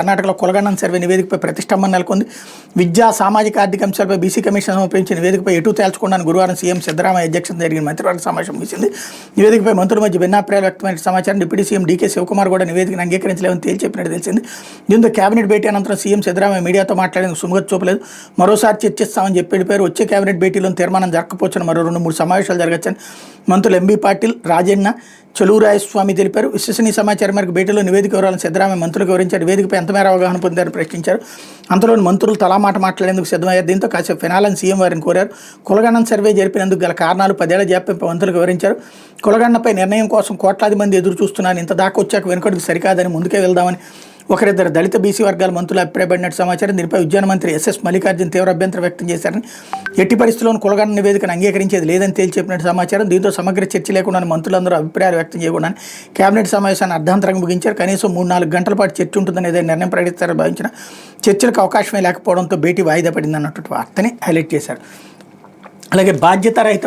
కర్ణాటకలో కులగణన సర్వే నివేదికపై ప్రతిష్టంభన నెలకొంది. విద్యా సామాజిక ఆర్థిక అంశాలపై బీసీ కమిషన్ సమర్పించిన నివేదికపై ఎటు తేల్చకుండా గురువారం సీఎం సిద్ధరామయ్య అధ్యక్షతన జరిగిన మంత్రివర్గ సమావేశం ముగిసింది. నివేదికపై మంత్రుల మధ్య భిన్నాభిప్రాయాలు వ్యక్తమైన సమాచారం. డిప్యూటీ సీఎం డీకే శివకుమార్ కూడా నివేదికను అంగీకరించలేమని తేల్చెప్పినట్టు తెలిసింది. దీంతో కేబినెట్ భేటీ అనంతరం సీఎం సిద్ధరామయ్య మీడియాతో మాట్లాడేందుకు సుముఖత చూపలేదు. మరోసారి చర్చిస్తామని చెప్పి వెళ్ళిపోయారు. వచ్చే కేబినెట్ భేటీలో తీర్మానం జరగకపోవచ్చని మరో 2-3 సమావేశాలు జరగచ్చని మంత్రులు ఎంబీ పాటిల్, రాజన్న, చలూరాయస్వామి తెలిపారు. విశ్వసనీయ సమాచారం మేరకు భేటీలో నివేదిక వివరాలను సిద్ధరామయ్య మంత్రులకు వివరించారు. నివేదికపై ఎంతమేర అవగాహన పొందారని ప్రశ్నించారు. అంతలోని మంత్రులు తలా మాట మాట్లాడేందుకు సిద్ధమయ్యారు. దీంతో కాసేపు ఫినాలని సీఎం వారిని కోరారు. కులగణన సర్వే జరిపినందుకు గల కారణాలు 10 ఏళ్ల జాప్యంపై మంత్రులకు వివరించారు. కులగణనపై నిర్ణయం కోసం కోట్లాది మంది ఎదురు చూస్తున్నారు. ఇంత దాకా వచ్చాక వెనుకడుగు సరికాదని ముందుకే వెళ్దామని ఒకరిద్దరు దళిత బీసీ వర్గాల మంత్రులు అభిప్రాయపడినట్టు సమాచారం. దీనిపై ఉద్యాన మంత్రి ఎస్ఎస్ మల్లికార్జున్ తీవ్ర అభ్యంతరం వ్యక్తం చేశారని, ఎట్టి పరిస్థితుల్లోనూ కులగణన నివేదికను అంగీకరించేది లేదని తేల్చెప్పినట్టు సమాచారం. దీంతో సమగ్ర చర్చ లేకుండా మంత్రులందరూ అభిప్రాయాలు వ్యక్తం చేయకుండా కేబినెట్ సమావేశాన్ని అర్ధాంతరంగా ముగించారు. కనీసం 3-4 గంటల పాటు చర్చ ఉంటుందని ఏదైనా నిర్ణయం ప్రకటిస్తారని భావించిన చర్చలకు అవకాశమే లేకపోవడంతో భేటీ వాయిదా పడిందన్నట్టు వార్తని హైలైట్ చేశారు. అలాగే బాధ్యతారహిత